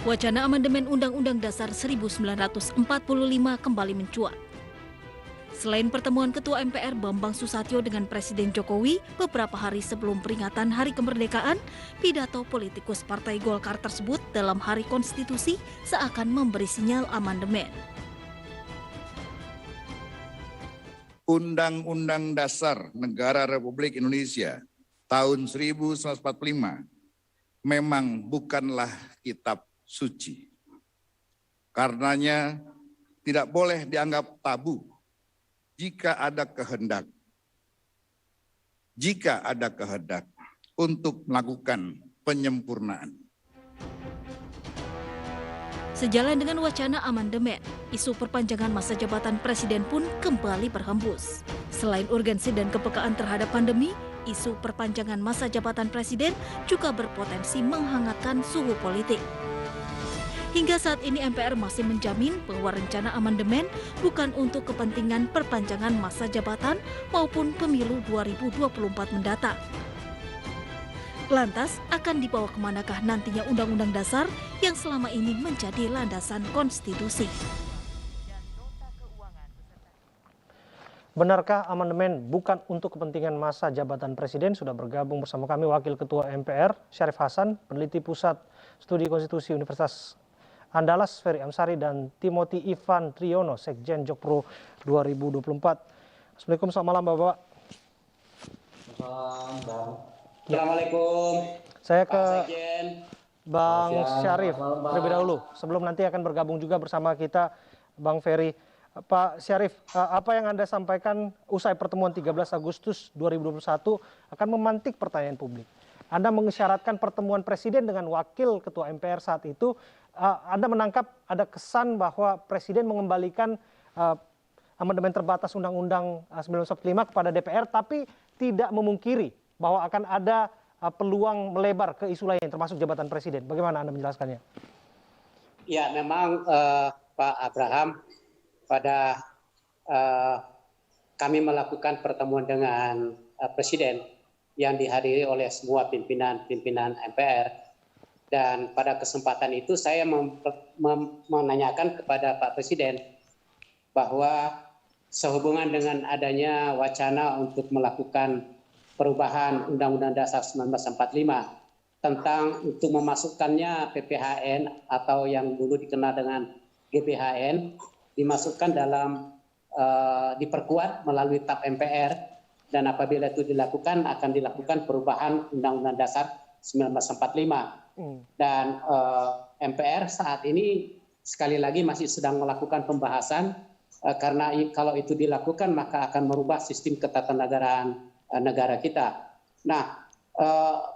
Wacana amandemen Undang-Undang Dasar 1945 kembali mencuat. Selain pertemuan Ketua MPR Bambang Susatyo dengan Presiden Jokowi beberapa hari sebelum peringatan Hari Kemerdekaan, pidato politikus Partai Golkar tersebut dalam Hari Konstitusi seakan memberi sinyal amandemen. Undang-Undang Dasar Negara Republik Indonesia tahun 1945 memang bukanlah kitab suci. Karenanya tidak boleh dianggap tabu jika ada kehendak untuk melakukan penyempurnaan. Sejalan dengan wacana amandemen, isu perpanjangan masa jabatan presiden pun kembali berhembus. Selain urgensi dan kepekaan terhadap pandemi, isu perpanjangan masa jabatan presiden juga berpotensi menghangatkan suhu politik. Hingga saat ini MPR masih menjamin bahwa rencana amandemen bukan untuk kepentingan perpanjangan masa jabatan maupun pemilu 2024 mendatang. Lantas, akan dibawa kemanakah nantinya Undang-Undang Dasar yang selama ini menjadi landasan konstitusi? Benarkah amandemen bukan untuk kepentingan masa jabatan presiden? Sudah bergabung bersama kami Wakil Ketua MPR, Syarif Hasan, Peneliti Pusat Studi Konstitusi Universitas Andalas, Ferry Amsari, dan Timothy Ivan Triyono, Sekjen Jokpro 2024. Assalamualaikum, selamat malam Bapak. Assalamualaikum. Saya ke Bang Syarif terlebih dahulu, sebelum nanti akan bergabung juga bersama kita Bang Ferry. Pak Syarif, apa yang Anda sampaikan usai pertemuan 13 Agustus 2021 akan memantik pertanyaan publik. Anda mengisyaratkan pertemuan Presiden dengan Wakil Ketua MPR saat itu. Anda menangkap ada kesan bahwa Presiden mengembalikan amandemen terbatas Undang-Undang 1945 kepada DPR, tapi tidak memungkiri bahwa akan ada peluang melebar ke isu lain, termasuk jabatan Presiden. Bagaimana Anda menjelaskannya? Ya, memang Pak Abraham, pada kami melakukan pertemuan dengan Presiden yang dihadiri oleh semua pimpinan MPR. Dan pada kesempatan itu saya menanyakan kepada Pak Presiden bahwa sehubungan dengan adanya wacana untuk melakukan perubahan Undang-Undang Dasar 1945 tentang untuk memasukkannya PPHN atau yang dulu dikenal dengan GBHN dimasukkan dalam diperkuat melalui TAP MPR, dan apabila itu dilakukan akan dilakukan perubahan Undang-Undang Dasar 1945. Dan MPR saat ini sekali lagi masih sedang melakukan pembahasan karena kalau itu dilakukan maka akan merubah sistem ketatanegaraan negara kita. Nah,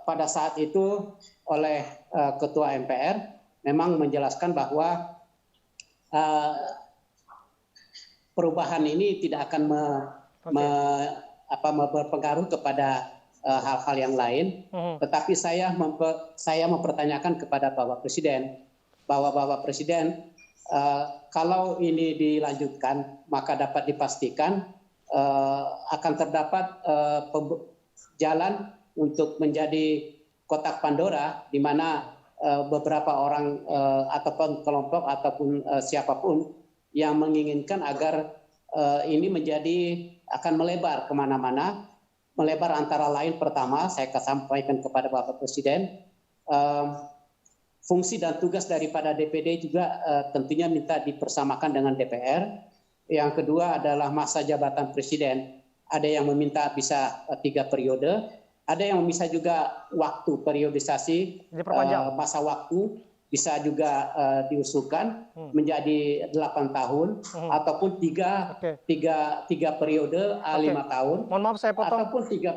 pada saat itu oleh Ketua MPR memang menjelaskan bahwa perubahan ini tidak akan berpengaruh kepada hal-hal yang lain, tetapi saya mempertanyakan kepada Bapak Presiden bahwa Bapak Presiden kalau ini dilanjutkan maka dapat dipastikan akan terdapat jalan untuk menjadi kotak Pandora di mana beberapa orang ataupun kelompok ataupun siapapun yang menginginkan agar ini akan melebar kemana-mana. Melebar antara lain, pertama saya sampaikan kepada Bapak Presiden, fungsi dan tugas daripada DPD juga tentunya minta dipersamakan dengan DPR. Yang kedua adalah masa jabatan Presiden. Ada yang meminta bisa 3 periode, ada yang bisa juga waktu periodisasi masa waktu bisa juga diusulkan menjadi 8 tahun ataupun tiga periode 5 tahun. Mohon maaf saya potong. Ataupun 3.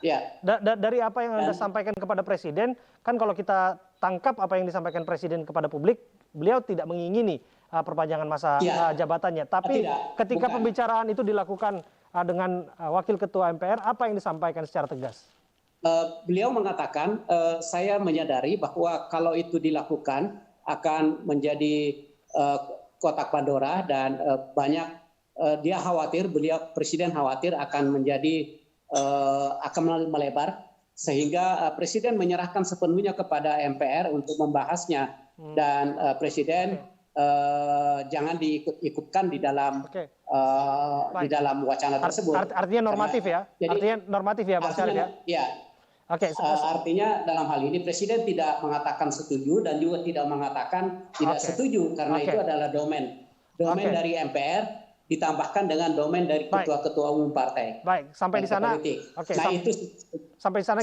Ya. Dari apa yang Anda sampaikan kepada Presiden, kan kalau kita tangkap apa yang disampaikan Presiden kepada publik, beliau tidak mengingini perpanjangan masa jabatannya. Tapi ketika pembicaraan itu dilakukan dengan Wakil Ketua MPR, apa yang disampaikan secara tegas? Beliau mengatakan, saya menyadari bahwa kalau itu dilakukan akan menjadi kotak Pandora dan banyak dia khawatir, Presiden khawatir akan menjadi akan melebar sehingga Presiden menyerahkan sepenuhnya kepada MPR untuk membahasnya dan Presiden jangan diikut-ikutkan di dalam di dalam wacana tersebut. Artinya normatif ya? Jadi, artinya normatif ya, Bang Syarif ya? Ya. Oke. Artinya dalam hal ini Presiden tidak mengatakan setuju dan juga tidak mengatakan tidak setuju karena itu adalah domain dari MPR ditambahkan dengan domain dari ketua-ketua umum partai. Baik, sampai di sana. Oke. Nah, sampai di sana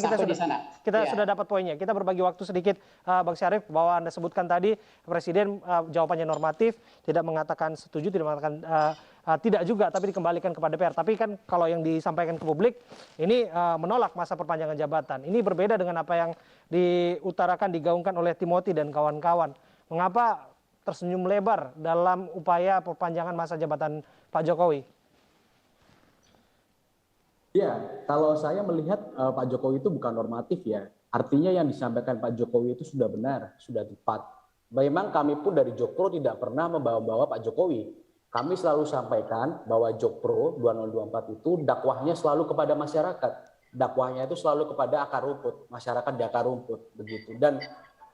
kita sudah dapat poinnya. Kita berbagi waktu sedikit, Bang Syarif, bahwa Anda sebutkan tadi Presiden jawabannya normatif, tidak mengatakan setuju, tidak mengatakan tidak juga, tapi dikembalikan kepada DPR. Tapi kan kalau yang disampaikan ke publik ini menolak masa perpanjangan jabatan. Ini berbeda dengan apa yang diutarakan, digaungkan oleh Timothy dan kawan-kawan. Mengapa tersenyum lebar dalam upaya perpanjangan masa jabatan Pak Jokowi? Ya, kalau saya melihat Pak Jokowi itu bukan normatif ya. Artinya yang disampaikan Pak Jokowi itu sudah benar, sudah tepat. Memang kami pun dari Jokpro tidak pernah membawa-bawa Pak Jokowi. Kami selalu sampaikan bahwa Jokpro 2024 itu dakwahnya selalu kepada masyarakat. Dakwahnya itu selalu kepada akar rumput, masyarakat di akar rumput, begitu. Dan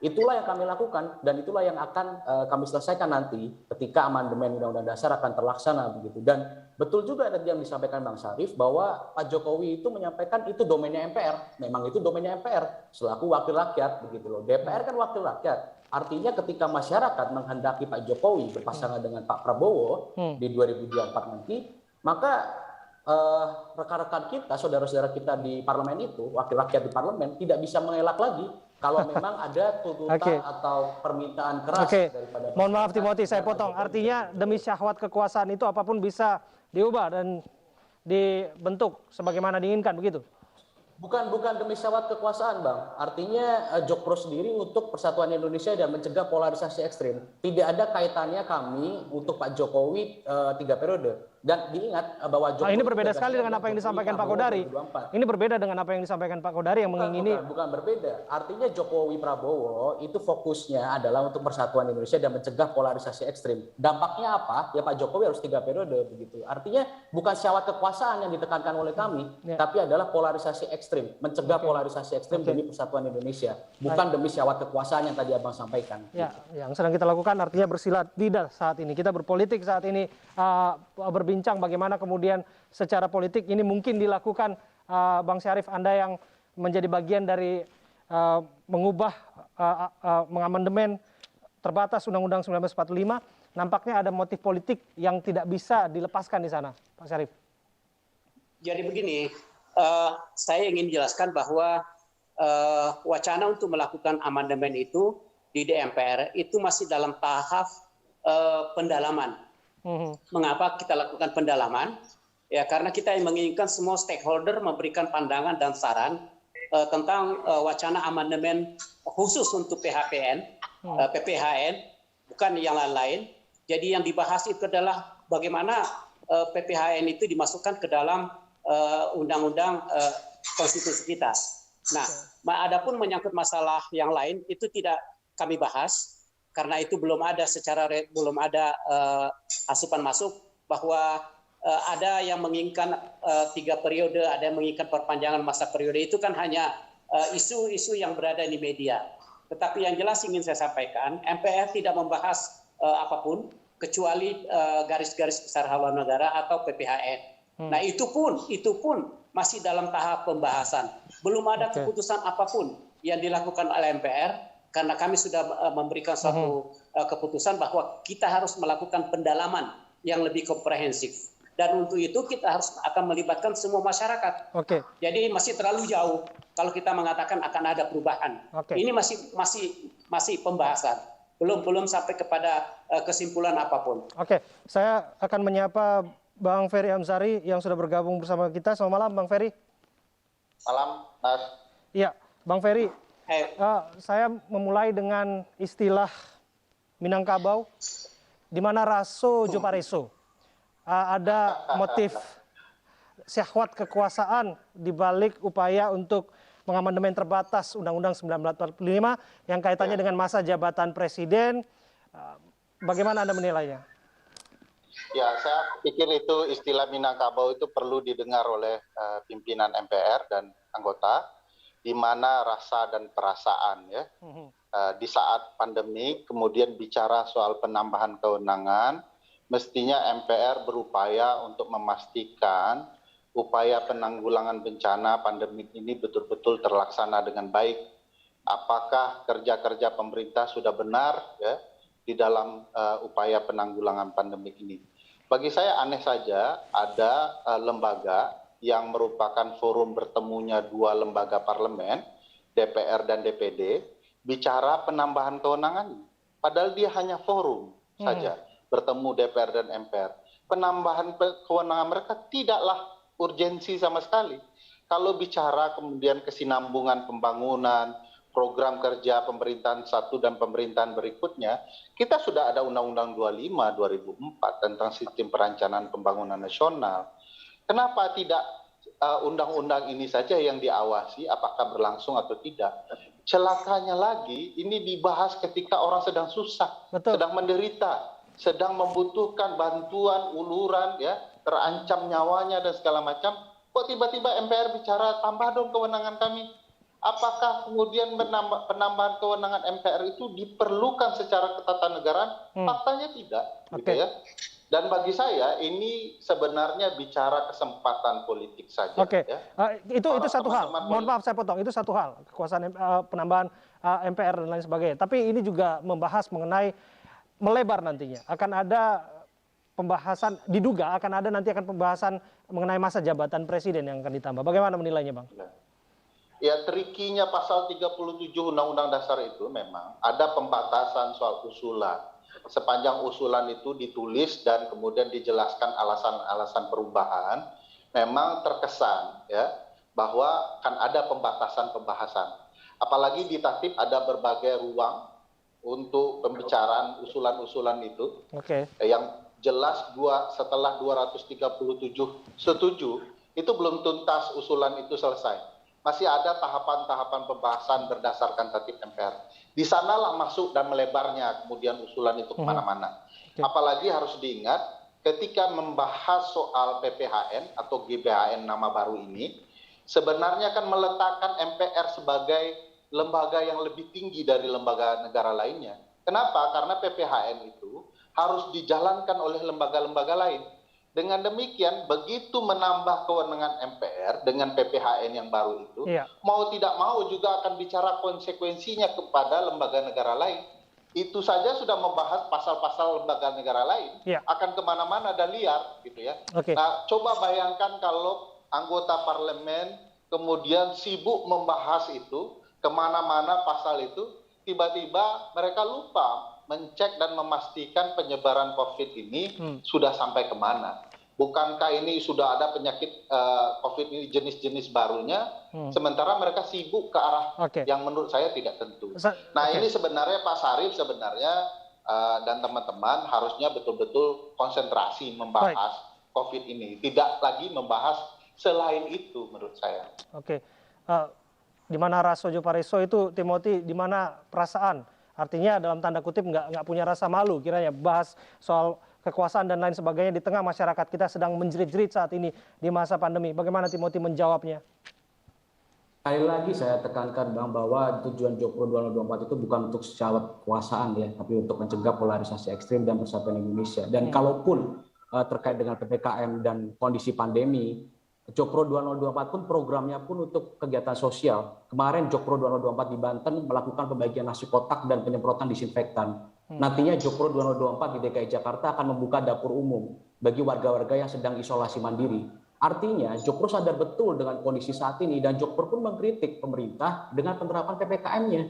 itulah yang kami lakukan dan itulah yang akan kami selesaikan nanti ketika amandemen Undang-Undang Dasar akan terlaksana begitu. Dan betul juga tadi yang disampaikan Bang Syarif bahwa Pak Jokowi itu menyampaikan itu domainnya MPR. Memang itu domainnya MPR selaku wakil rakyat begitu loh. DPR kan wakil rakyat. Artinya ketika masyarakat menghendaki Pak Jokowi berpasangan dengan Pak Prabowo di 2024 nanti, maka rekan-rekan kita, saudara-saudara kita di parlemen itu, wakil rakyat di parlemen tidak bisa mengelak lagi kalau memang ada tuntutan atau permintaan keras daripada. Mohon maaf Timothy, saya potong. Artinya demi syahwat kekuasaan itu apapun bisa diubah dan dibentuk sebagaimana diinginkan begitu? Bukan demi syahwat kekuasaan, Bang. Artinya Jokpro sendiri untuk persatuan Indonesia dan mencegah polarisasi ekstrim. Tidak ada kaitannya kami untuk Pak Jokowi 3 periode. Dan diingat bahwa Jokowi ini berbeda sekali dengan apa yang disampaikan Pak Kodari. Ini berbeda dengan apa yang disampaikan Pak Kodari yang mengingini. Bukan berbeda. Artinya Jokowi Prabowo itu fokusnya adalah untuk persatuan Indonesia dan mencegah polarisasi ekstrim. Dampaknya apa? Ya Pak Jokowi harus 3 periode begitu. Artinya bukan syahwat kekuasaan yang ditekankan oleh kami, tapi adalah polarisasi ekstrim, mencegah polarisasi ekstrim demi persatuan Indonesia, bukan demi syahwat kekuasaan yang tadi Abang sampaikan. Ya, yang sedang kita lakukan artinya bersilat lidah saat ini. Kita berpolitik saat ini, berbincang bagaimana kemudian secara politik ini mungkin dilakukan. Bang Syarif, Anda yang menjadi bagian dari mengubah mengamandemen terbatas Undang-Undang 1945, nampaknya ada motif politik yang tidak bisa dilepaskan di sana, Pak Syarif. Jadi begini, saya ingin jelaskan bahwa wacana untuk melakukan amandemen itu di DPR itu masih dalam tahap pendalaman. Mengapa kita lakukan pendalaman? Ya karena kita menginginkan semua stakeholder memberikan pandangan dan saran tentang wacana amandemen khusus untuk PHPN, bukan yang lain-lain. Jadi yang dibahas itu adalah bagaimana PPHN itu dimasukkan ke dalam undang-undang konstitusi kita. Nah, adapun menyangkut masalah yang lain itu tidak kami bahas karena itu belum ada belum ada asupan masuk bahwa ada yang menginginkan 3 periode, ada yang menginginkan perpanjangan masa periode, itu kan hanya isu-isu yang berada di media. Tetapi yang jelas ingin saya sampaikan, MPR tidak membahas apapun kecuali garis-garis besar haluan negara atau PPHN. Nah itu pun masih dalam tahap pembahasan. Belum ada keputusan apapun yang dilakukan oleh MPR karena kami sudah memberikan suatu keputusan bahwa kita harus melakukan pendalaman yang lebih komprehensif. Dan untuk itu kita akan melibatkan semua masyarakat. Jadi masih terlalu jauh kalau kita mengatakan akan ada perubahan. Ini masih pembahasan. Belum sampai kepada kesimpulan apapun. Saya akan menyapa Bang Ferry Amsari yang sudah bergabung bersama kita. Selamat malam, Bang Ferry. Malam, Mas. Iya, Bang Ferry. Saya memulai dengan istilah Minangkabau, di mana raso jupareso. Ada motif syahwat kekuasaan di balik upaya untuk mengamandemen terbatas Undang-Undang 1945 yang kaitannya dengan masa jabatan presiden. Bagaimana Anda menilainya? Ya, saya pikir itu istilah Minangkabau itu perlu didengar oleh pimpinan MPR dan anggota, di mana rasa dan perasaan ya. Di saat pandemi kemudian bicara soal penambahan kewenangan, mestinya MPR berupaya untuk memastikan upaya penanggulangan bencana pandemi ini betul-betul terlaksana dengan baik. Apakah kerja-kerja pemerintah sudah benar ya di dalam upaya penanggulangan pandemi ini? Bagi saya aneh saja ada lembaga yang merupakan forum bertemunya dua lembaga parlemen, DPR dan DPD, bicara penambahan kewenangan. Padahal dia hanya forum saja, bertemu DPR dan MPR. Penambahan kewenangan mereka tidaklah urgensi sama sekali. Kalau bicara kemudian kesinambungan pembangunan, program kerja pemerintahan satu dan pemerintahan berikutnya, kita sudah ada Undang-Undang 25 2004 tentang sistem perencanaan pembangunan nasional. Kenapa tidak undang-undang ini saja yang diawasi apakah berlangsung atau tidak? Celakanya lagi, ini dibahas ketika orang sedang susah, sedang menderita, sedang membutuhkan bantuan, uluran, ya, terancam nyawanya dan segala macam. Kok tiba-tiba MPR bicara tambah dong kewenangan kami? Apakah kemudian penambahan kewenangan MPR itu diperlukan secara ketatanegaraan? Faktanya tidak, gitu ya. Dan bagi saya ini sebenarnya bicara kesempatan politik saja. Ya. Itu satu hal. Mohon maaf saya potong. Itu satu hal kekuasaan penambahan MPR dan lain sebagainya. Tapi ini juga membahas mengenai melebar nantinya. Akan ada pembahasan, diduga akan pembahasan mengenai masa jabatan presiden yang akan ditambah. Bagaimana menilainya, Bang? Ya, trikinya pasal 37 Undang-Undang Dasar itu memang ada pembatasan soal usulan. Sepanjang usulan itu ditulis dan kemudian dijelaskan alasan-alasan perubahan, memang terkesan ya bahwa kan ada pembatasan pembahasan. Apalagi di tatip ada berbagai ruang untuk pembicaraan usulan-usulan itu. Yang jelas setelah 237 setuju, itu belum tuntas usulan itu selesai. Masih ada tahapan-tahapan pembahasan berdasarkan tatip MPR. Di sanalah masuk dan melebarnya kemudian usulan itu kemana-mana. Apalagi harus diingat ketika membahas soal PPHN atau GBHN nama baru ini, sebenarnya kan meletakkan MPR sebagai lembaga yang lebih tinggi dari lembaga negara lainnya. Kenapa? Karena PPHN itu harus dijalankan oleh lembaga-lembaga lain. Dengan demikian, begitu menambah kewenangan MPR dengan PPHN yang baru itu, mau tidak mau juga akan bicara konsekuensinya kepada lembaga negara lain. Itu saja sudah membahas pasal-pasal lembaga negara lain, akan kemana-mana dan liar, gitu ya. Nah, coba bayangkan kalau anggota parlemen kemudian sibuk membahas itu, kemana-mana pasal itu, tiba-tiba mereka lupa mencek dan memastikan penyebaran COVID ini sudah sampai kemana. Bukankah ini sudah ada penyakit COVID ini jenis-jenis barunya, sementara mereka sibuk ke arah yang menurut saya tidak tentu. Nah ini sebenarnya Pak Sarif dan teman-teman harusnya betul-betul konsentrasi membahas COVID ini. Tidak lagi membahas selain itu menurut saya. Di mana raso Pareso itu, Timothy, di mana perasaan? Artinya dalam tanda kutip nggak punya rasa malu kiranya bahas soal kekuasaan dan lain sebagainya di tengah masyarakat kita sedang menjerit-jerit saat ini di masa pandemi. Bagaimana Timothy menjawabnya? Sekali lagi saya tekankan Bang bahwa tujuan Jokpro 2024 itu bukan untuk secara kekuasaan ya, tapi untuk mencegah polarisasi ekstrim dan persatuan Indonesia. Dan kalaupun terkait dengan PPKM dan kondisi pandemi, Jokpro 2024 pun programnya pun untuk kegiatan sosial. Kemarin Jokpro 2024 di Banten melakukan pembagian nasi kotak dan penyemprotan disinfektan. Nantinya Jokpro 2024 di DKI Jakarta akan membuka dapur umum bagi warga-warga yang sedang isolasi mandiri. Artinya Jokpro sadar betul dengan kondisi saat ini dan Jokpro pun mengkritik pemerintah dengan penerapan PPKM-nya.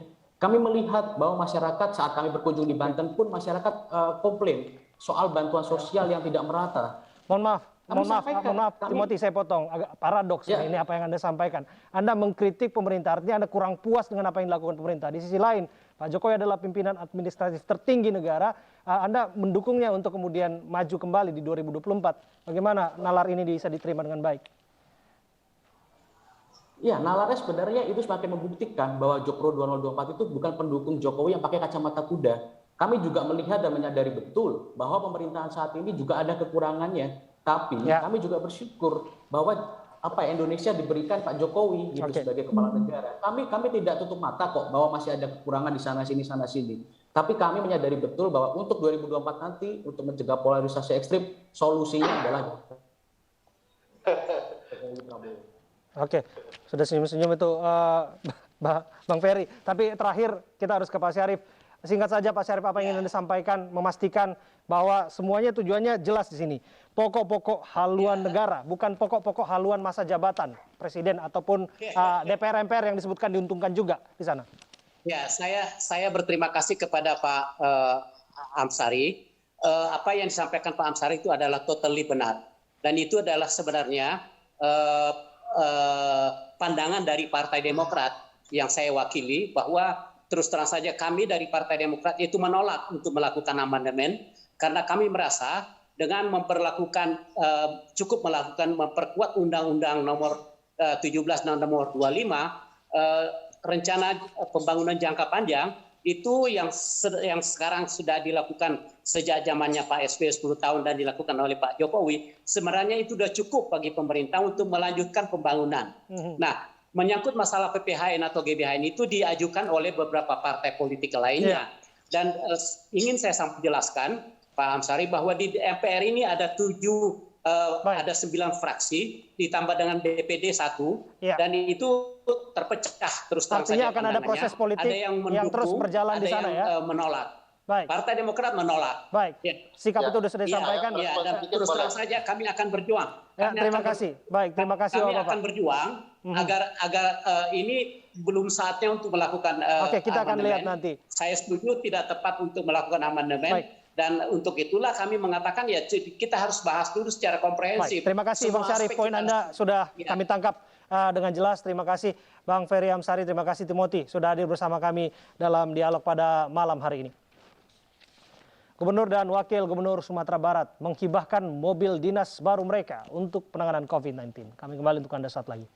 Kami melihat bahwa masyarakat saat kami berkunjung di Banten pun masyarakat komplain soal bantuan sosial yang tidak merata. Mohon maaf, Timothy, saya potong. Agak paradoks ini apa yang Anda sampaikan. Anda mengkritik pemerintah, artinya Anda kurang puas dengan apa yang dilakukan pemerintah. Di sisi lain, Pak Jokowi adalah pimpinan administratif tertinggi negara. Anda mendukungnya untuk kemudian maju kembali di 2024. Bagaimana nalar ini bisa diterima dengan baik? Ya, nalarnya sebenarnya itu semakin membuktikan bahwa Jokpro 2024 itu bukan pendukung Jokowi yang pakai kacamata kuda. Kami juga melihat dan menyadari betul bahwa pemerintahan saat ini juga ada kekurangannya. Tapi kami juga bersyukur bahwa Indonesia diberikan Pak Jokowi gitu sebagai kepala negara. Kami tidak tutup mata kok bahwa masih ada kekurangan di sana sini. Tapi kami menyadari betul bahwa untuk 2024 nanti untuk mencegah polarisasi ekstrim solusinya adalah Oke, sudah senyum-senyum itu Bang Ferry. Tapi terakhir kita harus ke Pak Syarif. Singkat saja Pak Syarif, apa yang ingin Anda sampaikan, memastikan bahwa semuanya tujuannya jelas di sini. Pokok-pokok haluan negara, bukan pokok-pokok haluan masa jabatan Presiden ataupun DPR MPR yang disebutkan diuntungkan juga di sana. Ya, saya berterima kasih kepada Pak Amsari. Apa yang disampaikan Pak Amsari itu adalah totally benar. Dan itu adalah sebenarnya pandangan dari Partai Demokrat yang saya wakili, bahwa terus terang saja kami dari Partai Demokrat itu menolak untuk melakukan amandemen karena kami merasa dengan cukup memperkuat Undang-Undang nomor 17 dan nomor 25 rencana pembangunan jangka panjang itu yang sekarang sudah dilakukan sejak zamannya Pak SBY 10 tahun dan dilakukan oleh Pak Jokowi, sebenarnya itu sudah cukup bagi pemerintah untuk melanjutkan pembangunan. Nah, menyangkut masalah PPHN atau GBHN itu diajukan oleh beberapa partai politik lainnya. Dan ingin saya jelaskan, Pak Amsari, bahwa di MPR ini ada 9 fraksi, ditambah dengan DPD 1, dan itu terpecah terus terang saja. Artinya akan ada proses politik yang terus berjalan di sana ya? Menolak. Baik. Partai Demokrat menolak. Baik. Sikap itu sudah disampaikan. Dan terus terang saja kami akan berjuang. Terima kasih. Baik, terima kasih Kami Bapak. akan berjuang agar ini belum saatnya untuk melakukan Oke, kita akan lihat nanti. Saya setuju tidak tepat untuk melakukan amandemen. Baik. Dan untuk itulah kami mengatakan ya kita harus bahas dulu secara komprehensif. Baik, terima kasih Bang Syarif. Poin Anda sudah kami tangkap dengan jelas. Terima kasih Bang Ferry Amsari, terima kasih Timothy sudah hadir bersama kami dalam dialog pada malam hari ini. Gubernur dan Wakil Gubernur Sumatera Barat menghibahkan mobil dinas baru mereka untuk penanganan COVID-19. Kami kembali untuk Anda saat lagi.